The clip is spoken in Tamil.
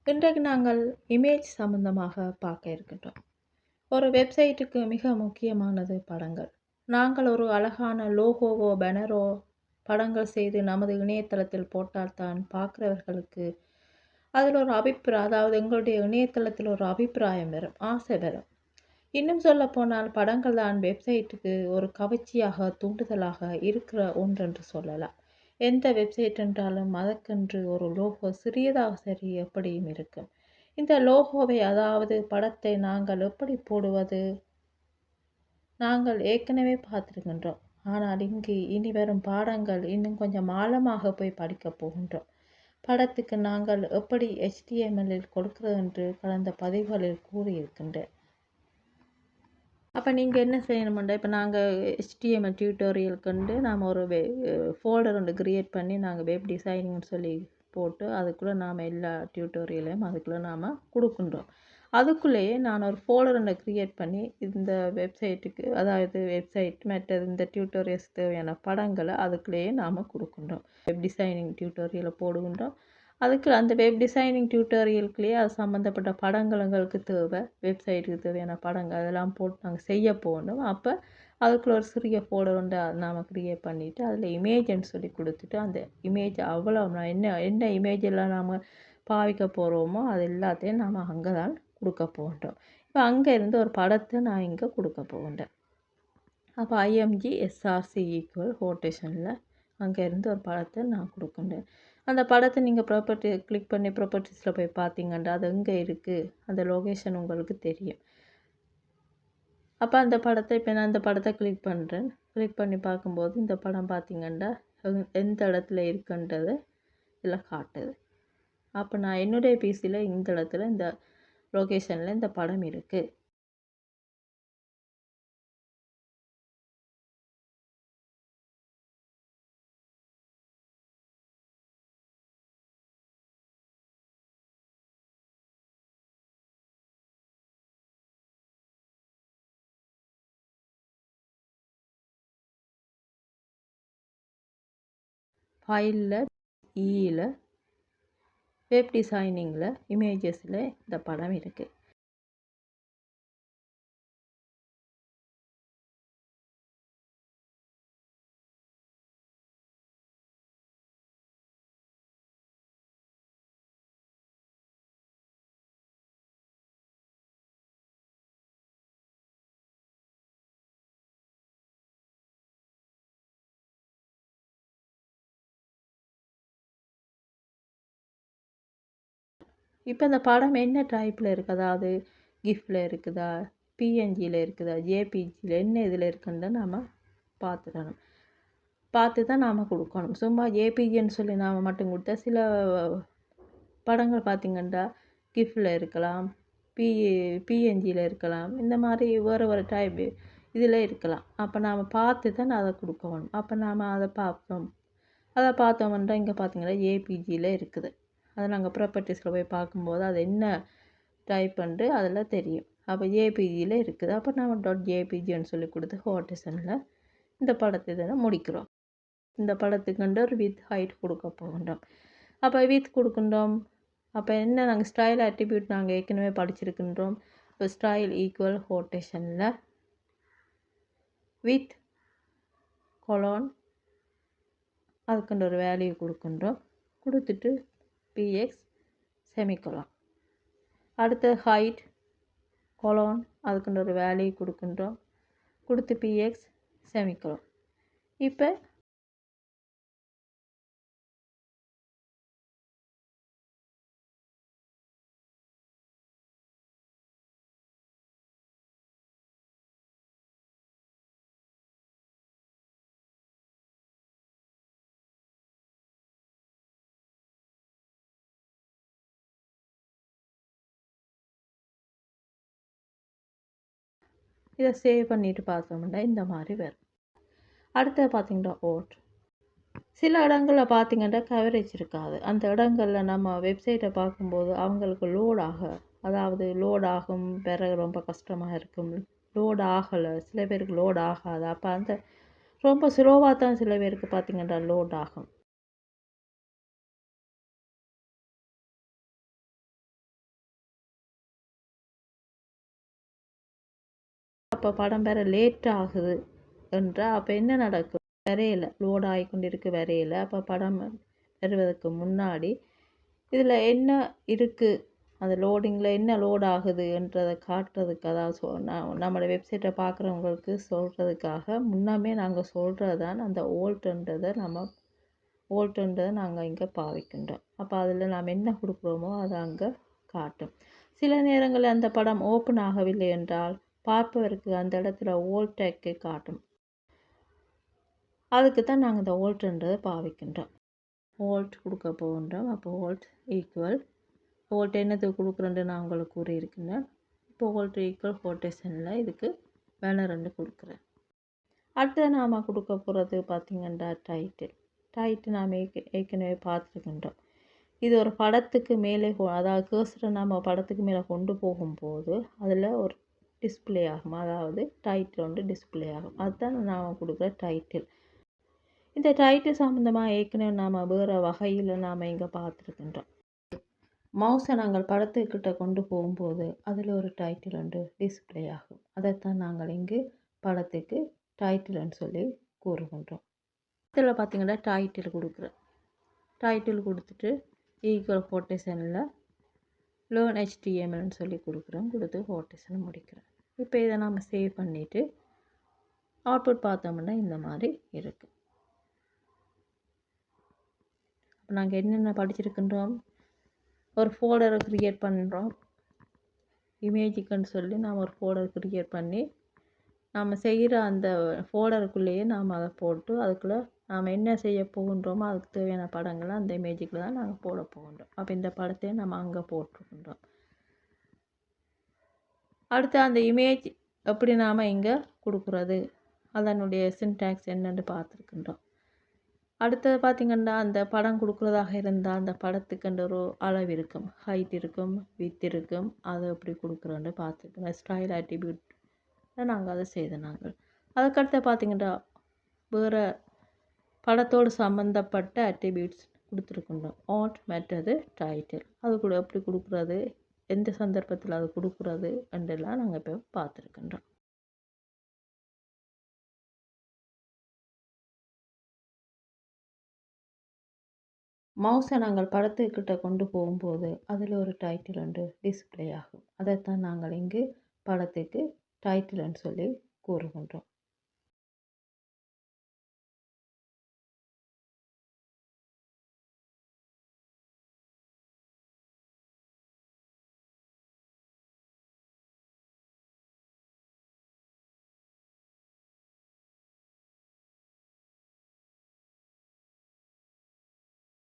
இன்றைக்கு நாங்கள் இமேஜ் சம்பந்தமாக பார்க்க இருக்கின்றோம். ஒரு வெப்சைட்டுக்கு மிக முக்கியமானது படங்கள். நாங்கள் ஒரு அழகான லோகோவோ பேனரோ படங்கள் செய்து நமது இணையதளத்தில் போட்டால்தான் பார்க்குறவர்களுக்கு அதில் ஒரு அபிப்பிராயம், அதாவது எங்களுடைய இணையதளத்தில் ஒரு அபிப்பிராயம் வரும், ஆசை வரும். இன்னும் சொல்லப்போனால் படங்கள் தான் வெப்சைட்டுக்கு ஒரு கவர்ச்சியாக தூண்டுதலாக இருக்கிற ஒன்றென்று சொல்லலாம். எந்த வெப்சைட் என்றாலும் அதற்கென்று ஒரு லோகோ சிறியதாக சரி எப்படியும் இருக்கும். இந்த லோகோவை, அதாவது படத்தை நாங்கள் எப்படி போடுவது, நாங்கள் ஏற்கனவே பார்த்திருக்கின்றோம். ஆனால் இங்கு இனி வரும் பாடங்கள் இன்னும் கொஞ்சம் ஆழமாக போய் படிக்கப் போகின்றோம். படத்துக்கு நாங்கள் எப்படி HTML கொடுக்கிறது என்று கடந்த பதிவுகளில் கூறியிருக்கின்றேன். அப்போ நீங்கள் என்ன செய்யணுமெண்டா, இப்போ நாங்கள் HTML டியூட்டோரியலுக்குண்டு நாம் ஒரு ஃபோல்டர் ஒன்று க்ரியேட் பண்ணி நாங்கள் வெப் டிசைனிங்னு சொல்லி போட்டு அதுக்குள்ளே நாம் எல்லா டியூட்டோரியலையும் அதுக்குள்ளே நாம் கொடுக்குன்றோம். அதுக்குள்ளேயே நான் ஒரு ஃபோல்டர் ஒன்று க்ரியேட் பண்ணி இந்த வெப்சைட்டுக்கு, அதாவது வெப்சைட் மற்றது இந்த டியூட்டோரியல்ஸ் தேவையான படங்களை அதுக்குள்ளேயே நாம் கொடுக்குன்றோம். Web designing டியூட்டோரியலை போடுகின்றோம். அதுக்கு அந்த வெப் டிசைனிங் டியூட்டோரியலுக்குள்ளேயே அது சம்மந்தப்பட்ட படங்கள் எங்களுக்கு தேவை, வெப்சைட்டுக்கு தேவையான படங்கள் அதெல்லாம் போட்டு நாங்கள் செய்ய போகணும். அப்போ அதுக்குள்ள ஒரு சிறிய ஃபோல்டர் ஒன்று நாம் க்ரியேட் பண்ணிவிட்டு அதில் இமேஜ்னு சொல்லி கொடுத்துட்டு அந்த இமேஜ் அவ்வளோ என்ன இமேஜ் எல்லாம் நாம் பாவிக்க போகிறோமோ அது எல்லாத்தையும் நாம் அங்கே தான் கொடுக்க போகின்றோம். இப்போ அங்கே இருந்து ஒரு படத்தை நான் இங்கே கொடுக்க போகின்றேன். அப்போ IMG SRC ஈக்குவல் கோட்டேஷனில் அங்கே இருந்து ஒரு படத்தை நான் கொடுக்குறேன். அந்த படத்தை நீங்கள் ப்ராப்பர்ட்டி கிளிக் பண்ணி ப்ராப்பர்ட்டிஸில் போய் பார்த்தீங்கன்னா அது எங்கே இருக்குது, அந்த லொகேஷன் உங்களுக்கு தெரியும். அப்போ அந்த படத்தை, இப்போ நான் இந்த படத்தை கிளிக் பண்ணுறேன். கிளிக் பண்ணி பார்க்கும்போது இந்த படம் பார்த்திங்கன்னா எந்த இடத்துல இருக்குன்றது இதில் காட்டுது. அப்போ நான் என்னுடைய பிசியில் இந்த இடத்துல இந்த லொகேஷனில் இந்த படம் இருக்குது. ஃபைலில் ஈயில் வெப் டிசைனிங்கில் இமேஜஸில் இந்த படம் இருக்குது. இப்போ இந்த படம் என்ன டைப்பில் இருக்குது, அதாவது கிஃப்டில் இருக்குதா, PNGயில் இருக்குதா, JPGயில் என்ன இதில் இருக்குன்னு நாம் பார்த்துடணும். பார்த்து தான் நாம் கொடுக்கணும். சும்மா JPGன்னு சொல்லி நாம் மட்டும் கொடுத்தா சில படங்கள் பார்த்திங்கன்னா கிஃப்டில் இருக்கலாம், PNGயில் இருக்கலாம், இந்த மாதிரி வேறு டைப் இதில் இருக்கலாம். அப்போ நாம் பார்த்து தான் அதை கொடுக்கணும். அப்போ நாம் அதை பார்த்தோம்னா இங்கே பார்த்திங்கன்னா JPGயில் இருக்குது. அதை நாங்கள் ப்ராப்பர்ட்டிஸில் போய் பார்க்கும்போது அது என்ன டைப்புன்ட்டு அதில் தெரியும். அப்போ JPGயில் இருக்குது. அப்போ நம்ம .jpgன்னு சொல்லி கொடுத்து ஹோட்டேஷனில் இந்த படத்தை தான் முடிக்கிறோம். இந்த படத்துக்குண்டு ஒரு வித் ஹைட் கொடுக்க போகின்றோம். அப்போ வித் கொடுக்கின்றோம். அப்போ என்ன, நாங்கள் ஸ்டைல் அட்ரிபியூட் நாங்கள் ஏற்கனவே படிச்சிருக்கின்றோம். இப்போ ஸ்டைல் ஈக்குவல் ஹோட்டேஷனில் வித் கொலோன் அதுக்குண்டு ஒரு வேல்யூ கொடுக்கின்றோம். கொடுத்துட்டு PX செமிகோலன். அடுத்து ஹைட் கொலோன் அதுக்குண்டு ஒரு வேல்யூ கொடுக்கின்றோம். கொடுத்து PX செமிகோலன். இப்போ இதை சேவ் பண்ணிவிட்டு பார்த்தோம்னா இந்த மாதிரி வரும். அடுத்தது பார்த்திங்கன்னா ஓட். சில இடங்களில் பார்த்திங்கன்னா கவரேஜ் இருக்காது. அந்த இடங்களில் நம்ம வெப்சைட்டை பார்க்கும்போது அவங்களுக்கு அதாவது லோட் ஆகும் பிறகு ரொம்ப கஷ்டமாக இருக்கும். லோட் ஆகலை, சில பேருக்கு லோட் ஆகாது. அப்போ அந்த ரொம்ப ஸ்லோவாக தான் சில பேருக்கு பார்த்திங்கன்னா லோட் ஆகும். அப்போ படம் பெற லேட் ஆகுது என்றால் அப்போ என்ன நடக்கும்? வரையில் லோட் ஆகி கொண்டிருக்கு வரையில் அப்போ படம் வருவதற்கு முன்னாடி இதில் என்ன இருக்குது, அந்த லோடிங்கில் என்ன லோட் ஆகுதுன்றதை காட்டுறதுக்கு, அதாவது நம்மளோட வெப்சைட்டை பார்க்குறவங்களுக்கு சொல்கிறதுக்காக முன்னாமே நாங்கள் சொல்கிறது தான் அந்த ஓல்ட்டுன்றதை நாங்கள் இங்கே பாவிக்கின்றோம். அப்போ அதில் நாம் என்ன கொடுக்குறோமோ அதை அங்கே காட்டும். சில நேரங்களில் அந்த படம் ஓப்பன் ஆகவில்லை என்றால் பார்ப்பவருக்கு அந்த இடத்துல ஓல்டெக்கை காட்டும். அதுக்கு தான் நாங்கள் இந்த ஓல்ட்டுன்றதை பாவிக்கின்றோம். ஓல்ட் கொடுக்க போகின்றோம். அப்போ ஓல்ட் ஈக்குவல் ஓல்ட் என்னத்துக்கு கொடுக்குறேன்னு நான் உங்களுக்கு கூறியிருக்கிறேன். இப்போ ஓல்ட் ஈக்குவல் கோட்டேஷனில் இதுக்கு பேனர் 2 கொடுக்குறேன். அடுத்து நாம் கொடுக்க போகிறது பார்த்திங்கன்னா டைட்டில் நாம் ஏற்கனவே பார்த்துருக்கின்றோம். இது ஒரு படத்துக்கு மேலே அதாவது கர்சரை நம்ம படத்துக்கு மேலே கொண்டு போகும்போது அதில் ஒரு டிஸ்பிளே ஆகும், அதாவது டைட்டில் ஒன்று டிஸ்பிளே ஆகும். அதுதான் நாம் கொடுக்குற டைட்டில். இந்த டைட்டில் சம்மந்தமாக ஏற்கனவே நாம் வேறு வகையில் நாம் இங்கே பார்த்துருக்கின்றோம். மவுஸை நாங்கள் படத்துக்கிட்ட கொண்டு போகும்போது அதில் ஒரு டைட்டில் ஒன்று டிஸ்பிளே ஆகும். அதைத்தான் நாங்கள் இங்கு படத்துக்கு டைட்டில்னு சொல்லி கூறுகின்றோம். இதில் பார்த்திங்கன்னா டைட்டில் கொடுக்குறேன். டைட்டில் கொடுத்துட்டு ஈக்குவல் கோட்டேஷனில் லேர்ன் HTMLன்னு சொல்லி கொடுத்து கோட்டேஷனை முடிக்கிறேன். இப்போ இதை நாம் சேவ் பண்ணிவிட்டு அவுட்புட் பார்த்தோம்னா இந்த மாதிரி இருக்குது. இப்போ நாங்கள் என்னென்ன படிச்சிருக்கின்றோம், ஒரு ஃபோல்டரை க்ரியேட் பண்ணுறோம். இமேஜுக்குன்னு சொல்லி நாம் ஒரு ஃபோல்டர் க்ரியேட் பண்ணி நாம் செய்கிற அந்த ஃபோல்டருக்குள்ளேயே நாம் அதை போட்டு அதுக்குள்ளே நாம் என்ன செய்ய போகின்றோமோ அதுக்கு தேவையான படங்களை அந்த இமேஜுக்குள்ள தான் நாங்கள் போட போகின்றோம். அப்போ இந்த படத்தையும் நம்ம அங்கே போட்டிருக்கின்றோம். அடுத்து அந்த இமேஜ் எப்படி நாம் இங்கே கொடுக்குறது, அதனுடைய சின்டாக்ஸ் என்னென்னு பார்த்துருக்கின்றோம். அடுத்தது பார்த்திங்கன்னா அந்த படம் கொடுக்குறதாக இருந்தால் அந்த படத்துக்குன்ற ஒரு அளவு இருக்கும், ஹைட் இருக்கும், வித் இருக்கும். அதை எப்படி கொடுக்குறோன்னு பார்த்துருக்கோம். ஸ்டைல் ஆட்ரிபியூட் நாங்கள் அதை செய்தோம். அதுக்கடுத்து பார்த்திங்கன்னா வேறு படத்தோடு சம்மந்தப்பட்ட அட்ரிபியூட்ஸ் கொடுத்துருக்கின்றோம். ஆட் மற்றது டைட்டில், அது கூட எப்படி கொடுக்குறது, எந்த சந்தர்ப்பத்தில் அது கொடுக்குறது என்றெல்லாம் நாங்கள் இப்போ பார்த்துருக்கின்றோம். மவுஸை நாங்கள் படத்துக்கிட்ட கொண்டு போகும்போது அதில் ஒரு டைட்டில் ஒன்று டிஸ்பிளே ஆகும். அதைத்தான் நாங்கள் இங்கு படத்துக்கு டைட்டில்னு சொல்லி கூறுகின்றோம்.